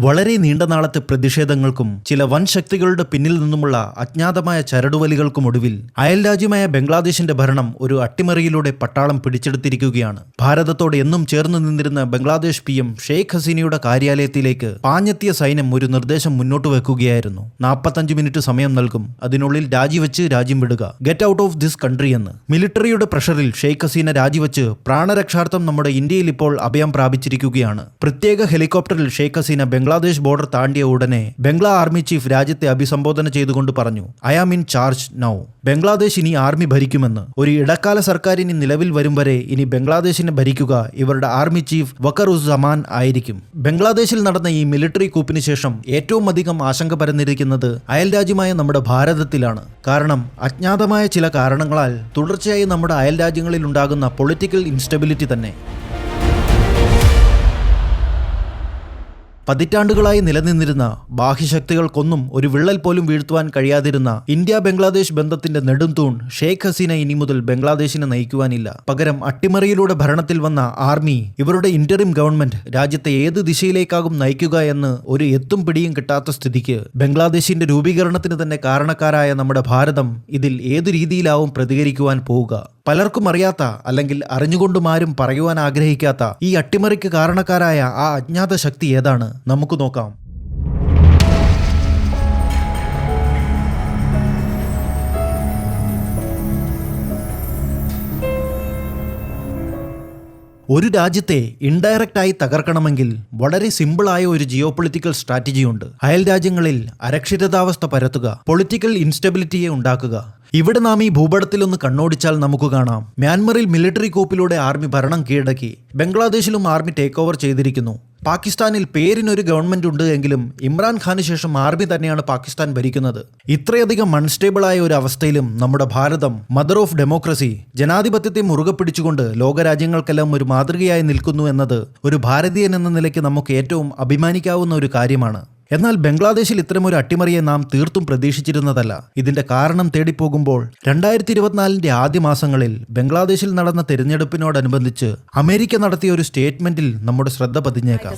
വളരെ നീണ്ട നാളത്തെ പ്രതിഷേധങ്ങൾക്കും ചില വൻ ശക്തികളുടെ പിന്നിൽ നിന്നുമുള്ള അജ്ഞാതമായ ചരടുവലികൾക്കുമൊടുവിൽ അയൽരാജ്യമായ ബംഗ്ലാദേശിന്റെ ഭരണം ഒരു അട്ടിമറിയിലൂടെ പട്ടാളം പിടിച്ചെടുത്തിരിക്കുകയാണ്. ഭാരതത്തോട് എന്നും ചേർന്ന് നിന്നിരുന്ന ബംഗ്ലാദേശ് PM ഷെയ്ഖ് ഹസീനയുടെ കാര്യാലയത്തിലേക്ക് പാഞ്ഞെത്തിയ സൈന്യം ഒരു നിർദ്ദേശം മുന്നോട്ട് വെക്കുകയായിരുന്നു. 45 മിനിറ്റ് സമയം നൽകും, അതിനുള്ളിൽ രാജിവെച്ച് രാജ്യം വിടുക, get out of this country എന്ന്. മിലിറ്ററിയുടെ പ്രഷറിൽ ഷെയ്ഖ് ഹസീന രാജിവെച്ച് പ്രാണരക്ഷാർത്ഥം നമ്മുടെ ഇന്ത്യയിൽ ഇപ്പോൾ അഭയം പ്രാപിച്ചിരിക്കുകയാണ്. പ്രത്യേക ഹെലികോപ്റ്ററിൽ ഷെയ്ഖ് ഹസീന ബംഗ്ലാദേശ് ബോർഡർ താണ്ടിയ ഉടനെ ബംഗ്ലാ ആർമി ചീഫ് രാജ്യത്തെ അഭിസംബോധന ചെയ്തുകൊണ്ട് പറഞ്ഞു, I am in charge now. Bangladesh ഇനി ആർമി ഭരിക്കുമെന്ന്. ഒരു ഇടക്കാല സർക്കാർ ഇനി നിലവിൽ വരും വരെ ഇനി ബംഗ്ലാദേശിനെ ഭരിക്കുക ഇവരുടെ ആർമി ചീഫ് വഖറുസ്സമാൻ ആയിരിക്കും. ബംഗ്ലാദേശിൽ നടന്ന ഈ മിലിറ്ററി കൂപ്പിന് ശേഷം ഏറ്റവും അധികം ആശങ്ക പരന്നിരിക്കുന്നത് അയൽരാജ്യമായ നമ്മുടെ ഭാരതത്തിലാണ്. കാരണം അജ്ഞാതമായ ചില കാരണങ്ങളാൽ തുടർച്ചയായി നമ്മുടെ അയൽരാജ്യങ്ങളിൽ ഉണ്ടാകുന്ന പൊളിറ്റിക്കൽ ഇൻസ്റ്റബിലിറ്റി തന്നെ. പതിറ്റാണ്ടുകളായി നിലനിന്നിരുന്ന ബാഹ്യശക്തികൾക്കൊന്നും ഒരു വിള്ളൽ പോലും വീഴ്ത്തുവാൻ കഴിയാതിരുന്ന ഇന്ത്യ ബംഗ്ലാദേശ് ബന്ധത്തിന്റെ നെടുംതൂൺ ഷെയ്ഖ് ഹസീന ഇനി മുതൽ ബംഗ്ലാദേശിനെ നയിക്കുവാനില്ല. പകരം അട്ടിമറിയിലൂടെ ഭരണത്തിൽ വന്ന ആർമി, ഇവരുടെ ഇന്ററിം ഗവൺമെന്റ് രാജ്യത്തെ ഏത് ദിശയിലേക്കാകും നയിക്കുക എന്ന് ഒരു എത്തും പിടിയും കിട്ടാത്ത സ്ഥിതിക്ക് ബംഗ്ലാദേശിന്റെ രൂപീകരണത്തിന് തന്നെ കാരണക്കാരായ നമ്മുടെ ഭാരതം ഇതിൽ ഏതു രീതിയിലാവും പ്രതികരിക്കുവാൻ പോവുക? പലർക്കും അറിയാത്ത, അല്ലെങ്കിൽ അറിഞ്ഞുകൊണ്ടും ആരും പറയുവാൻ ആഗ്രഹിക്കാത്ത ഈ അട്ടിമറിക്ക് കാരണക്കാരായ ആ അജ്ഞാത ശക്തി ഏതാണ്? നമുക്ക് നോക്കാം. ഒരു രാജ്യത്തെ ഇൻഡയറക്റ്റായി തകർക്കണമെങ്കിൽ വളരെ സിമ്പിളായ ഒരു ജിയോപൊളിറ്റിക്കൽ സ്ട്രാറ്റജിയുണ്ട്. അയൽ രാജ്യങ്ങളിൽ അരക്ഷിതാവസ്ഥ പരത്തുക, പൊളിറ്റിക്കൽ ഇൻസ്റ്റബിലിറ്റിയെ ഉണ്ടാക്കുക. ഇവിടെ നാം ഈ ഭൂപടത്തിലൊന്ന് കണ്ണോടിച്ചാൽ നമുക്ക് കാണാം, മ്യാൻമറിൽ മിലിറ്ററി കൂപ്പിലൂടെ ആർമി ഭരണം കീഴടക്കി. ബംഗ്ലാദേശിലും ആർമി ടേക്ക് ഓവർ ചെയ്തിരിക്കുന്നു. പാകിസ്ഥാനിൽ പേരിനൊരു ഗവൺമെന്റ് ഉണ്ട് എങ്കിലും ഇമ്രാൻഖാന് ശേഷം ആർമി തന്നെയാണ് പാകിസ്ഥാൻ ഭരിക്കുന്നത്. ഇത്രയധികം അൺസ്റ്റേബിളായ ഒരു അവസ്ഥയിലും നമ്മുടെ ഭാരതം, മദർ ഓഫ് ഡെമോക്രസി, ജനാധിപത്യത്തെ മുറുകെ പിടിച്ചുകൊണ്ട് ലോകരാജ്യങ്ങൾക്കെല്ലാം ഒരു മാതൃകയായി നിൽക്കുന്നു എന്നത് ഒരു ഭാരതീയൻ എന്ന നിലയ്ക്ക് നമുക്ക് ഏറ്റവും അഭിമാനിക്കാവുന്ന ഒരു കാര്യമാണ്. എന്നാൽ ബംഗ്ലാദേശിൽ ഇത്തരമൊരു അട്ടിമറിയെ നാം തീർത്തും പ്രതീക്ഷിച്ചിരുന്നതല്ല. ഇതിന്റെ കാരണം തേടിപ്പോകുമ്പോൾ 2024 ആദ്യ മാസങ്ങളിൽ ബംഗ്ലാദേശിൽ നടന്ന തെരഞ്ഞെടുപ്പിനോടനുബന്ധിച്ച് അമേരിക്ക നടത്തിയ ഒരു സ്റ്റേറ്റ്മെന്റിൽ നമ്മുടെ ശ്രദ്ധ പതിഞ്ഞേക്കാം.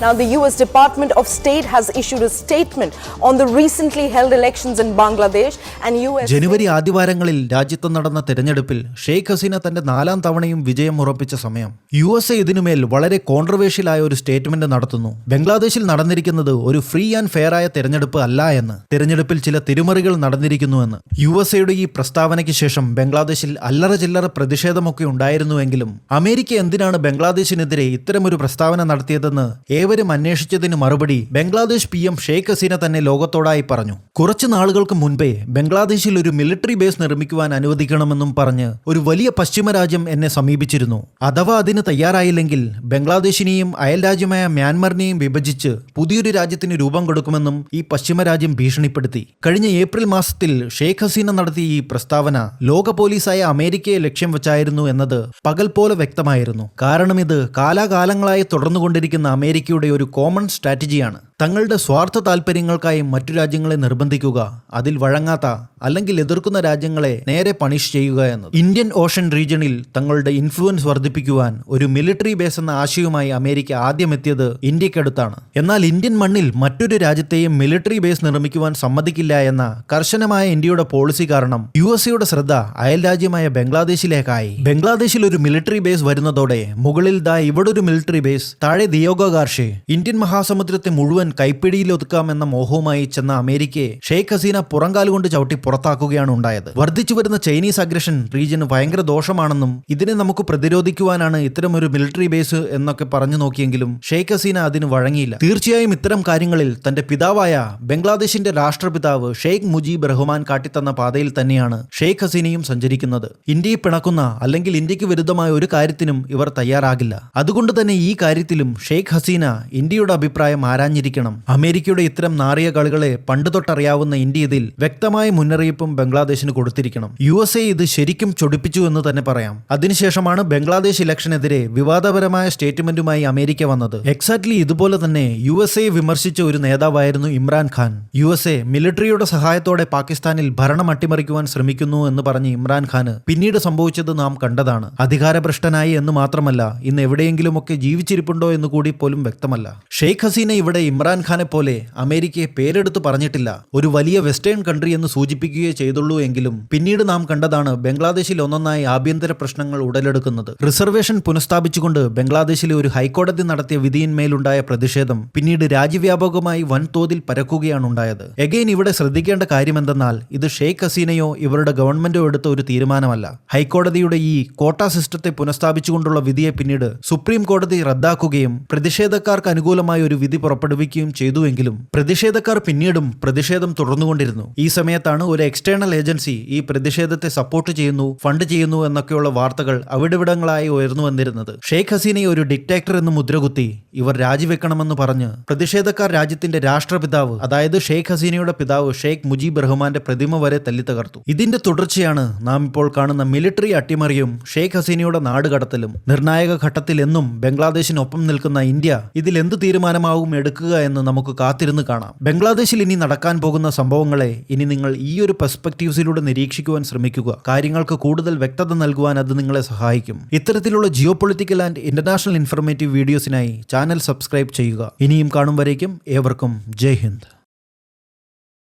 Now the US Department of State has issued a statement on the recently held elections in Bangladesh and US ജനുവരി ആദ്യവാരങ്ങളിൽ രാജ്യത്ത് നടന്ന തെരഞ്ഞെടുപ്പിൽ ഷെയ്ഖ് ഹസീന തന്റെ 4ാം തവണയും വിജയം ഉറപ്പിച്ച സമയം USA ഇതിനുമേൽ വളരെ കോൺട്രവേഴ്ഷ്യലായ ഒരു സ്റ്റേറ്റ്മെന്റ് നടത്തുന്നു. ബംഗ്ലാദേശിൽ നടന്നിരിക്കുന്നത് ഒരു ഫ്രീ ആൻഡ് ഫെയർ ആയ തെരഞ്ഞെടുപ്പ് അല്ല എന്ന്, തെരഞ്ഞെടുപ്പിൽ ചില തിരിമറികൾ നടന്നിരിക്കുന്നുവെന്ന്. USAയുടെ ഈ പ്രസ്താവനയ്ക്ക് ശേഷം ബംഗ്ലാദേശിൽ അല്ലറ ചില്ലറ പ്രതിഷേധമൊക്കെ ഉണ്ടായിരുന്നുവെങ്കിലും അമേരിക്ക എന്തിനാണ് ബംഗ്ലാദേശിനെതിരെ ഇത്തരമൊരു പ്രസ്താവന നടത്തിയതെന്ന് ഏവരും അന്വേഷിച്ചതിന് മറുപടി ബംഗ്ലാദേശ് PM ഷെയ്ഖ് ഹസീന തന്നെ ലോകത്തോടായി പറഞ്ഞു. കുറച്ചു നാളുകൾക്ക് മുൻപേ ബംഗ്ലാദേശിൽ ഒരു മിലിറ്ററി ബേസ് നിർമ്മിക്കുവാൻ അനുവദിക്കണമെന്നും പറഞ്ഞ് ഒരു വലിയ പശ്ചിമ രാജ്യം എന്നെ സമീപിച്ചിരുന്നു. അഥവാ അതിന് തയ്യാറായില്ലെങ്കിൽ ബംഗ്ലാദേശിനെയും അയൽരാജ്യമായ മ്യാൻമറിനെയും വിഭജിച്ച് പുതിയൊരു രാജ്യത്തിന് രൂപം കൊടുക്കുമെന്നും ഈ പശ്ചിമ രാജ്യം ഭീഷണിപ്പെടുത്തി. കഴിഞ്ഞ ഏപ്രിൽ മാസത്തിൽ ഷെയ്ഖ് ഹസീന നടത്തിയ ഈ പ്രസ്താവന ലോക പോലീസായ അമേരിക്കയെ ലക്ഷ്യം വെച്ചായിരുന്നു എന്നത് പകൽ പോലെ വ്യക്തമായിരുന്നു. കാരണം ഇത് കാലാകാലങ്ങളായി തുടർന്നുകൊണ്ടിരിക്കുന്ന അമേരിക്കയുടെ ഒരു കോമൺ സ്ട്രാറ്റജിയാണ്. തങ്ങളുടെ സ്വാർത്ഥ താല്പര്യങ്ങൾക്കായി മറ്റു രാജ്യങ്ങളെ നിർബന്ധിക്കുക, അതിൽ വഴങ്ങാത്ത അല്ലെങ്കിൽ എതിർക്കുന്ന രാജ്യങ്ങളെ നേരെ പണിഷ് ചെയ്യുക എന്നത്. ഇന്ത്യൻ ഓഷൻ റീജിയണിൽ തങ്ങളുടെ ഇൻഫ്ലുവൻസ് വർദ്ധിപ്പിക്കുവാൻ ഒരു മിലിറ്ററി ബേസ് എന്ന ആശയവുമായി അമേരിക്ക ആദ്യം എത്തിയത് ഇന്ത്യക്കടുത്താണ്. എന്നാൽ ഇന്ത്യൻ മണ്ണിൽ മറ്റൊരു രാജ്യത്തെയും മിലിറ്ററി ബേസ് നിർമ്മിക്കുവാൻ സമ്മതിക്കില്ല എന്ന കർശനമായ ഇന്ത്യയുടെ പോളിസി കാരണം USAയുടെ ശ്രദ്ധ അയൽ രാജ്യമായ ബംഗ്ലാദേശിലേക്കായി. ബംഗ്ലാദേശിൽ ഒരു മിലിറ്ററി ബേസ് വരുന്നതോടെ മുകളിൽ ദാ ഇവിടെ ഒരു മിലിറ്ററി ബേസ്, താഴെ ദിയോഗാർഷെ, ഇന്ത്യൻ മഹാസമുദ്രത്തെ മുഴുവൻ കൈപ്പിടിയിലൊതുക്കാമെന്ന മോഹവുമായി ചെന്ന അമേരിക്കയെ ഷെയ്ഖ് ഹസീന പുറങ്കാലുകൊണ്ട് ചവിട്ടി പുറത്താക്കുകയാണ് ഉണ്ടായത്. വർദ്ധിച്ചു വരുന്ന ചൈനീസ് അഗ്രഷൻ റീജിയന് ഭയങ്കര ദോഷമാണെന്നും ഇതിനെ നമുക്ക് പ്രതിരോധിക്കുവാനാണ് ഇത്തരമൊരു മിലിറ്ററി ബേസ് എന്നൊക്കെ പറഞ്ഞു നോക്കിയെങ്കിലും ഷെയ്ഖ് ഹസീന അതിന് വഴങ്ങിയില്ല. തീർച്ചയായും ഇത്തരം കാര്യങ്ങളിൽ തന്റെ പിതാവായ ബംഗ്ലാദേശിന്റെ രാഷ്ട്രപിതാവ് ഷെയ്ഖ് മുജീബ് റഹ്മാൻ കാട്ടിത്തന്ന പാതയിൽ തന്നെയാണ് ഷെയ്ഖ് ഹസീനയും സഞ്ചരിക്കുന്നത്. ഇന്ത്യയെ പിണക്കുന്ന അല്ലെങ്കിൽ ഇന്ത്യക്ക് വിരുദ്ധമായ ഒരു കാര്യത്തിനും ഇവർ തയ്യാറാകില്ല. അതുകൊണ്ട് തന്നെ ഈ കാര്യത്തിലും ഷെയ്ഖ് ഹസീന ഇന്ത്യയുടെ അഭിപ്രായം ആരാഞ്ഞിരിക്കണം. അമേരിക്കയുടെ ഇത്തരം നാറിയ കളികളെ പണ്ട് തൊട്ടറിയാവുന്ന ഇന്ത്യ ഇതിൽ വ്യക്തമായ മുന്നറിയിപ്പും ബംഗ്ലാദേശിന് കൊടുത്തിരിക്കണം. USA ഇത് ശരിക്കും ചൊടിപ്പിച്ചു എന്ന് തന്നെ പറയാം. അതിനുശേഷമാണ് ബംഗ്ലാദേശ് ഇലക്ഷനെതിരെ വിവാദപരമായ സ്റ്റേറ്റ്മെന്റുമായി അമേരിക്ക വന്നത്. എക്സാക്ട്ലി ഇതുപോലെ തന്നെ USA വിമർശിച്ച ഒരു നേതാവായിരുന്നു ഇമ്രാൻഖാൻ. USA മിലിറ്ററിയുടെ സഹായത്തോടെ പാകിസ്ഥാനിൽ ഭരണം അട്ടിമറിക്കുവാൻ ശ്രമിക്കുന്നു എന്ന് പറഞ്ഞ് ഇമ്രാൻഖാന് പിന്നീട് സംഭവിച്ചത് നാം കണ്ടതാണ്. അധികാരഭ്രഷ്ടനായി എന്ന് മാത്രമല്ല, ഇന്ന് എവിടെയെങ്കിലുമൊക്കെ ജീവിച്ചിരിപ്പുണ്ടോ എന്ന് കൂടി പോലും വ്യക്തമല്ല. ഷെയ്ഖ് ഹസീന ഇവിടെ ഇമ്രാൻഖാനെ പോലെ അമേരിക്കയെ പേരെടുത്ത് പറഞ്ഞിട്ടില്ല, ഒരു വലിയ വെസ്റ്റേൺ കൺട്രി എന്ന് സൂചിപ്പിക്കുകയേ ചെയ്തുള്ളൂ എങ്കിലും പിന്നീട് നാം കണ്ടതാണ് ബംഗ്ലാദേശിൽ ഒന്നൊന്നായി ആഭ്യന്തര പ്രശ്നങ്ങൾ ഉടലെടുക്കുന്നത്. റിസർവേഷൻ പുനഃസ്ഥാപിച്ചുകൊണ്ട് ബംഗ്ലാദേശിലെ ഒരു ഹൈക്കോടതി നടത്തിയ വിധിയിന്മേലുണ്ടായ പ്രതിഷേധം പിന്നീട് രാജ്യവ്യാപകമായി വൻതോതിൽ പരക്കുകയാണ് ഉണ്ടായത്. എഗെയിൻ ഇവിടെ ശ്രദ്ധിക്കേണ്ട കാര്യമെന്തെന്നാൽ ഇത് ഷെയ്ഖ് ഹസീനയോ ഇവരുടെ ഗവൺമെന്റോ എടുത്ത ഒരു തീരുമാനമല്ല. ഹൈക്കോടതിയുടെ ഈ കോട്ട സിസ്റ്റത്തെ പുനഃസ്ഥാപിച്ചുകൊണ്ടുള്ള വിധിയെ പിന്നീട് സുപ്രീം കോടതി റദ്ദാക്കുകയും പ്രതിഷേധക്കാർക്ക് അനുകൂലമായ ഒരു വിധി പുറപ്പെടുവിക്കുകയും ചെയ്തുവെങ്കിലും പ്രതിഷേധക്കാർ പിന്നീടും പ്രതിഷേധം തുടർന്നുകൊണ്ടിരുന്നു. ഈ സമയത്താണ് ഒരു എക്സ്റ്റേണൽ ഏജൻസി ഈ പ്രതിഷേധത്തെ സപ്പോർട്ട് ചെയ്യുന്നു, ഫണ്ട് ചെയ്യുന്നു എന്നൊക്കെയുള്ള വാർത്തകൾ അവിടിവിടങ്ങളായി ഉയർന്നു വന്നിരുന്നത്. ഷെയ്ഖ് ഹസീനയെ ഒരു ഡിക്റ്റേറ്റർ എന്ന് മുദ്രകുത്തി ഇവർ രാജിവെക്കണമെന്ന് പറഞ്ഞ് പ്രതിഷേധക്കാർ രാജ്യത്തിന്റെ രാഷ്ട്രപിതാവ്, അതായത് ഷെയ്ഖ് ഹസീനയുടെ പിതാവ് ഷെയ്ഖ് മുജീബ് റഹ്മാന്റെ പ്രതിമ വരെ തല്ലിത്തകർത്തു. ഇതിന്റെ തുടർച്ചയാണ് നാം ഇപ്പോൾ കാണുന്ന മിലിറ്ററി അട്ടിമറിയും ഷെയ്ഖ് ഹസീനയുടെ നാടുകടത്തലും. നിർണായക ഘട്ടത്തിൽ എന്നും ബംഗ്ലാദേശിനൊപ്പം നിൽക്കുന്ന ഇന്ത്യ ഇതിൽ എന്ത് തീരുമാനമാവും എടുക്കുക എന്ന് നമുക്ക് കാത്തിരുന്ന് കാണാം. ബംഗ്ലാദേശിൽ ഇനി നടക്കാൻ പോകുന്ന സംഭവങ്ങളെ ഇനി നിങ്ങൾ ഈ ഒരു പെർസ്പെക്റ്റീവ്സിലൂടെ നിരീക്ഷിക്കുവാൻ ശ്രമിക്കുക. കാര്യങ്ങൾക്ക് കൂടുതൽ വ്യക്തത നൽകുവാൻ അത് നിങ്ങളെ സഹായിക്കും. ഇത്തരത്തിലുള്ള geopolitical and international informative വീഡിയോസിനായി ചാനൽ സബ്സ്ക്രൈബ് ചെയ്യുക. ഇനിയും കാണും വരേക്കും ഏവർക്കും ജയ് ഹിന്ദ്.